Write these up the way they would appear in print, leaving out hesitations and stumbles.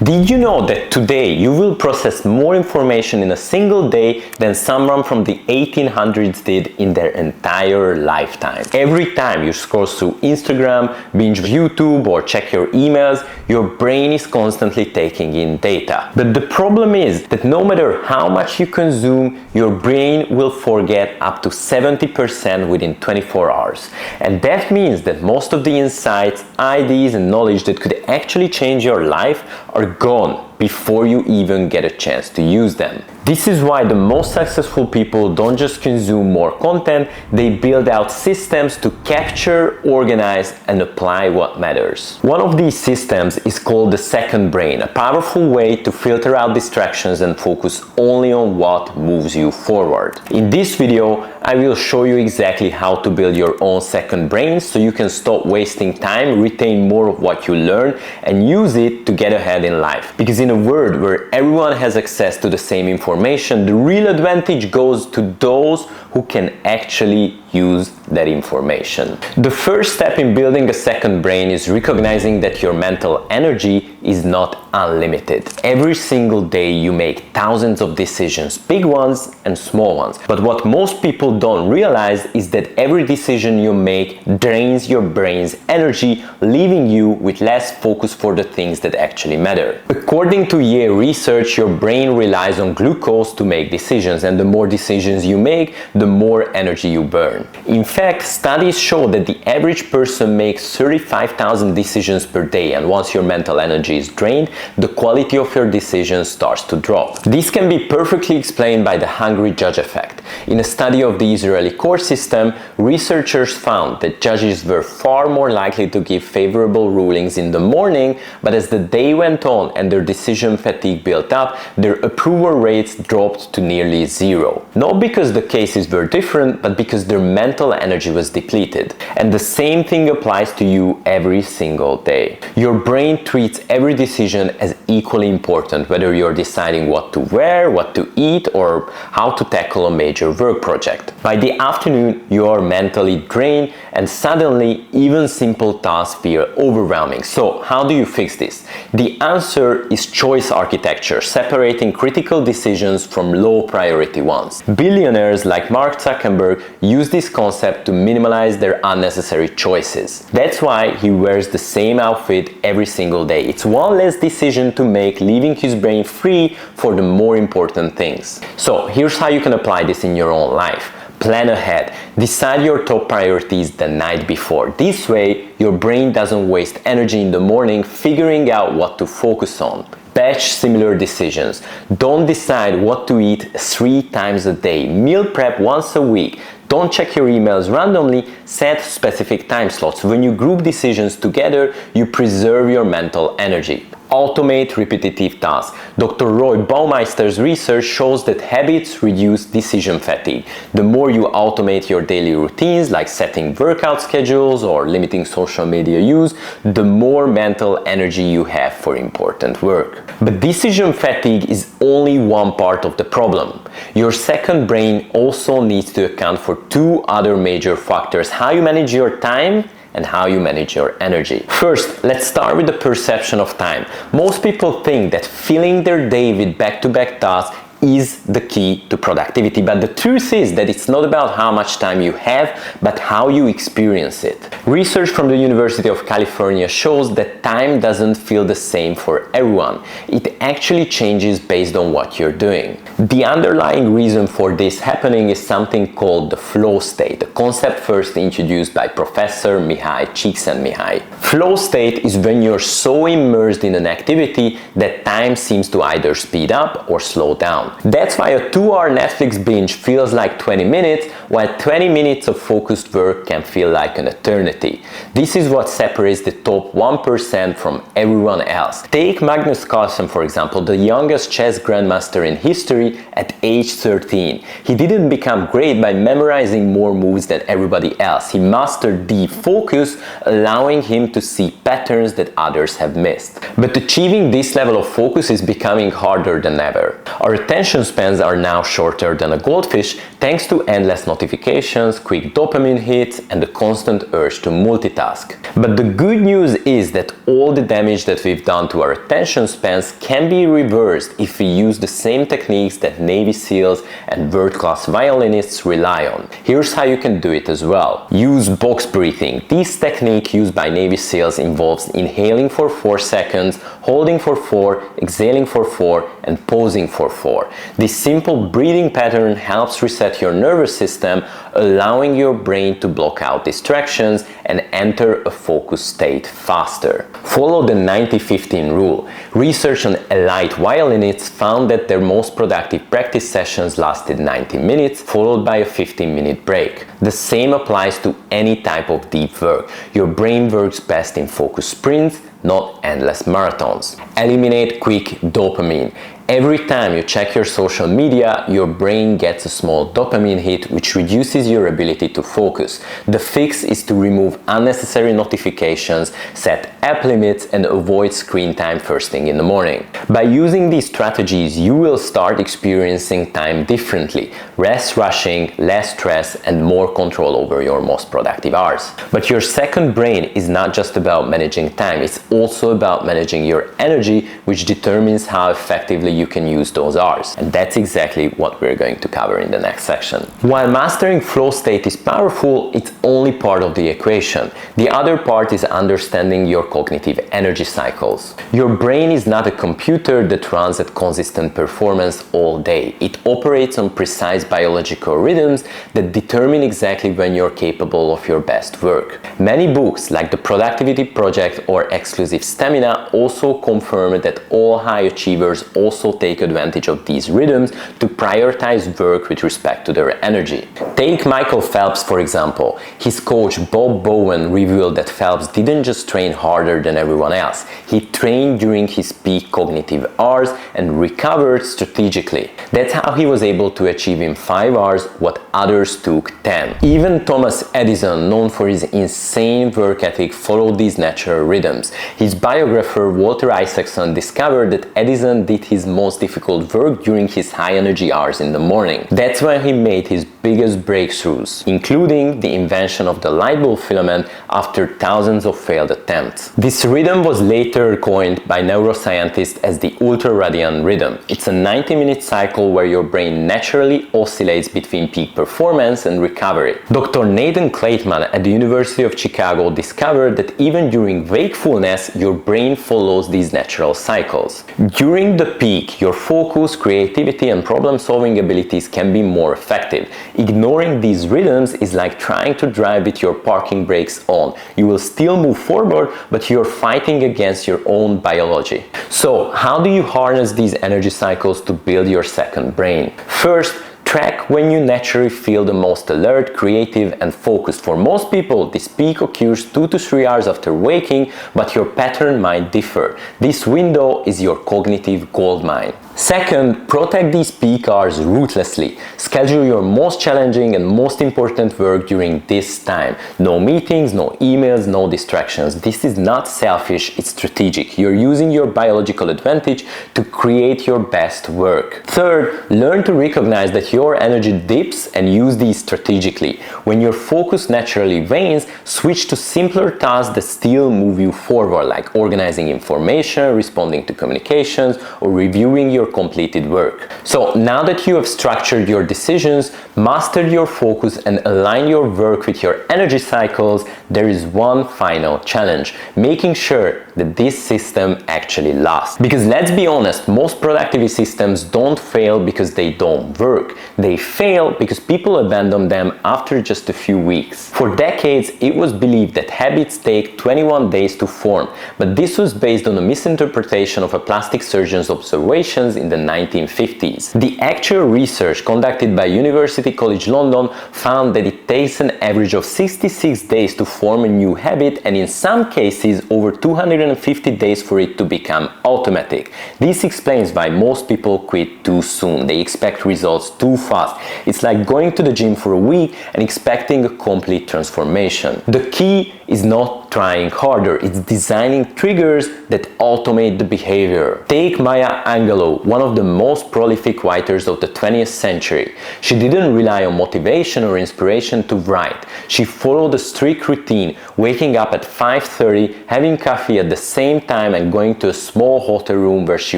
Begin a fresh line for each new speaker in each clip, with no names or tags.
Did you know that today you will process more information in a single day than someone from the 1800s did in their entire lifetime? Every time you scroll through Instagram, binge YouTube, or check your emails, your brain is constantly taking in data. But the problem is that no matter how much you consume, your brain will forget up to 70% within 24 hours. And that means that most of the insights, ideas, and knowledge that could actually change your life are gone before you even get a chance to use them. This is why the most successful people don't just consume more content, they build out systems to capture, organize, and apply what matters. One of these systems is called the second brain, a powerful way to filter out distractions and focus only on what moves you forward. In this video, I will show you exactly how to build your own second brain so you can stop wasting time, retain more of what you learn, and use it to get ahead in life. Because in a world where everyone has access to the same information, the real advantage goes to those who can actually use that information. The first step in building a second brain is recognizing that your mental energy is not unlimited. Every single day you make thousands of decisions, big ones and small ones. But what most people don't realize is that every decision you make drains your brain's energy, leaving you with less focus for the things that actually matter. According to Yale research, your brain relies on glucose to make decisions, and the more decisions you make, the more energy you burn. In fact, studies show that the average person makes 35,000 decisions per day, and once your mental energy is drained, the quality of your decisions starts to drop. This can be perfectly explained by the hungry judge effect. In a study of the Israeli court system, researchers found that judges were far more likely to give favorable rulings in the morning, but as the day went on and their decision fatigue built up, their approval rates dropped to nearly zero. Not because the cases were different, but because their mental energy was depleted. And the same thing applies to you every single day. Your brain treats every decision as equally important, whether you're deciding what to wear, what to eat, or how to tackle a major work project. By the afternoon, you are mentally drained, and suddenly even simple tasks feel overwhelming. So how do you fix this? The answer is choice architecture, separating critical decisions from low priority ones. Billionaires like Mark Zuckerberg use this concept to minimize their unnecessary choices. That's why he wears the same outfit every single day. It's one less decision to make, leaving his brain free for the more important things. So here's how you can apply this in your own life. Plan ahead. Decide your top priorities the night before. This way, your brain doesn't waste energy in the morning figuring out what to focus on. Batch similar decisions. Don't decide what to eat 3 times a day. Meal prep once a week. Don't check your emails randomly, set specific time slots. When you group decisions together, you preserve your mental energy. Automate repetitive tasks. Dr. Roy Baumeister's research shows that habits reduce decision fatigue. The more you automate your daily routines, like setting workout schedules or limiting social media use, the more mental energy you have for important work. But decision fatigue is only one part of the problem. Your second brain also needs to account for 2 other major factors: how you manage your time and how you manage your energy. First, let's start with the perception of time. Most people think that filling their day with back-to-back tasks is the key to productivity, but the truth is that it's not about how much time you have, but how you experience it. Research from the University of California shows that time doesn't feel the same for everyone. It actually changes based on what you're doing. The underlying reason for this happening is something called the flow state, a concept first introduced by Professor Mihai Csikszentmihalyi. Flow state is when you're so immersed in an activity that time seems to either speed up or slow down. That's why a 2-hour Netflix binge feels like 20 minutes, while 20 minutes of focused work can feel like an eternity. This is what separates the top 1% from everyone else. Take Magnus Carlsen, for example, the youngest chess grandmaster in history at age 13. He didn't become great by memorizing more moves than everybody else. He mastered deep focus, allowing him to see patterns that others have missed. But achieving this level of focus is becoming harder than ever. Our attention attention spans are now shorter than a goldfish thanks to endless notifications, quick dopamine hits, and the constant urge to multitask. But the good news is that all the damage that we've done to our attention spans can be reversed if we use the same techniques that Navy SEALs and world-class violinists rely on. Here's how you can do it as well. Use box breathing. This technique used by Navy SEALs involves inhaling for 4 seconds, holding for 4, exhaling for 4, and pausing for 4. This simple breathing pattern helps reset your nervous system, allowing your brain to block out distractions and enter a focused state faster. Follow the 90-15 rule. Research on elite violinists found that their most productive practice sessions lasted 90 minutes, followed by a 15-minute break. The same applies to any type of deep work. Your brain works best in focused sprints, not endless marathons. Eliminate quick dopamine. Every time you check your social media, your brain gets a small dopamine hit which reduces your ability to focus. The fix is to remove unnecessary notifications, set app limits, and avoid screen time first thing in the morning. By using these strategies, you will start experiencing time differently. Less rushing, less stress, and more control over your most productive hours. But your second brain is not just about managing time, it's also about managing your energy, which determines how effectively you can use those hours. And that's exactly what we're going to cover in the next section. While mastering flow state is powerful, it's only part of the equation. The other part is understanding your cognitive energy cycles. Your brain is not a computer that runs at consistent performance all day. It operates on precise biological rhythms that determine exactly when you're capable of your best work. Many books like The Productivity Project or Exclusive Stamina also confirm that all high achievers also take advantage of these rhythms to prioritize work with respect to their energy. Take Michael Phelps for example. His coach Bob Bowen revealed that Phelps didn't just train harder than everyone else. He trained during his peak cognitive hours and recovered strategically. That's how he was able to achieve in 5 hours what others took 10. Even Thomas Edison, known for his insane work ethic, followed these natural rhythms. His biographer Walter Isaacson discovered that Edison did his most difficult work during his high energy hours in the morning. That's when he made his biggest breakthroughs, including the invention of the light bulb filament after thousands of failed attempts. This rhythm was later coined by neuroscientists as the Ultradian rhythm. It's a 90-minute cycle where your brain naturally oscillates between peak performance and recovery. Dr. Nathan Kleitman at the University of Chicago discovered that even during wakefulness, your brain follows these natural cycles. During the peak, your focus, creativity, and problem-solving abilities can be more effective. Ignoring these rhythms is like trying to drive with your parking brakes on. You will still move forward, but you're fighting against your own biology. So, how do you harness these energy cycles to build your second brain? First, track when you naturally feel the most alert, creative, and focused. For most people, this peak occurs 2 to 3 hours after waking, but your pattern might differ. This window is your cognitive goldmine. Second, protect these peak hours ruthlessly. Schedule your most challenging and most important work during this time. No meetings, no emails, no distractions. This is not selfish, it's strategic. You're using your biological advantage to create your best work. Third, learn to recognize that your energy dips and use these strategically. When your focus naturally wanes, switch to simpler tasks that still move you forward, like organizing information, responding to communications, or reviewing your completed work. So now that you have structured your decisions, mastered your focus, and aligned your work with your energy cycles, there is one final challenge: making sure that this system actually lasts. Because let's be honest, most productivity systems don't fail because they don't work. They fail because people abandon them after just a few weeks. For decades, it was believed that habits take 21 days to form, but this was based on a misinterpretation of a plastic surgeon's observations in the 1950s. The actual research conducted by University College London found that it takes an average of 66 days to form a new habit, and in some cases over 250 days for it to become automatic. This explains why most people quit too soon. They expect results too fast. It's like going to the gym for a week and expecting a complete transformation. The key is not not trying harder, it's designing triggers that automate the behavior. Take Maya Angelou, one of the most prolific writers of the 20th century. She didn't rely on motivation or inspiration to write. She followed a strict routine, waking up at 5:30, having coffee at the same time and going to a small hotel room where she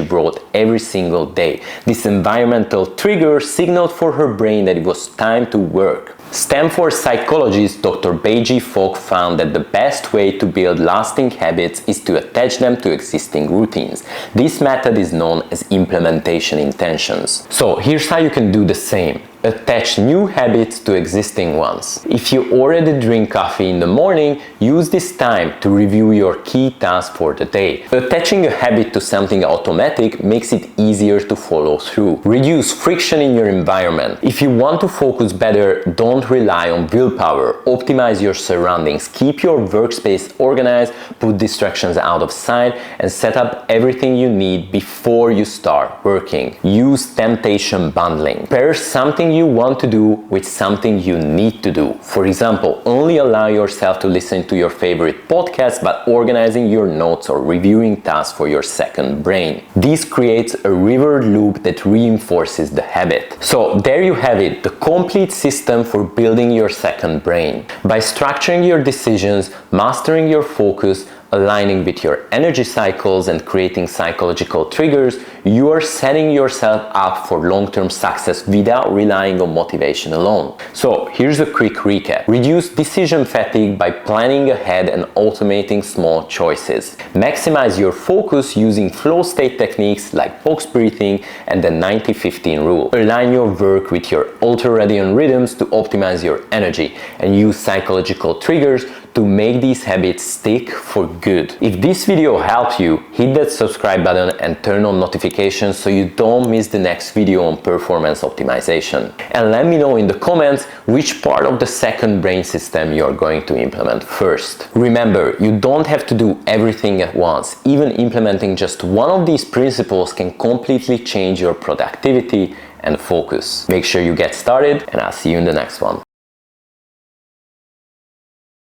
wrote every single day. This environmental trigger signaled for her brain that it was time to work. Stanford psychologist Dr. Beiji Fogg found that the best way to build lasting habits is to attach them to existing routines. This method is known as implementation intentions. So here's how you can do the same. Attach new habits to existing ones. If you already drink coffee in the morning, use this time to review your key tasks for the day. Attaching a habit to something automatic makes it easier to follow through. Reduce friction in your environment. If you want to focus better, don't rely on willpower. Optimize your surroundings. Keep your workspace organized, put distractions out of sight, and set up everything you need before you start working. Use temptation bundling. Pair something you want to do with something you need to do. For example, only allow yourself to listen to your favorite podcast by organizing your notes or reviewing tasks for your second brain. This creates a reward loop that reinforces the habit. So there you have it, the complete system for building your second brain. By structuring your decisions, mastering your focus, aligning with your energy cycles and creating psychological triggers, you are setting yourself up for long-term success without relying on motivation alone. So here's a quick recap. Reduce decision fatigue by planning ahead and automating small choices. Maximize your focus using flow state techniques like box breathing and the 90-15 rule. Align your work with your ultradian rhythms to optimize your energy, and use psychological triggers to make these habits stick for good. If this video helped you, hit that subscribe button and turn on notifications so you don't miss the next video on performance optimization. And let me know in the comments which part of the second brain system you're going to implement first. Remember, you don't have to do everything at once. Even implementing just one of these principles can completely change your productivity and focus. Make sure you get started, and I'll see you in the next one.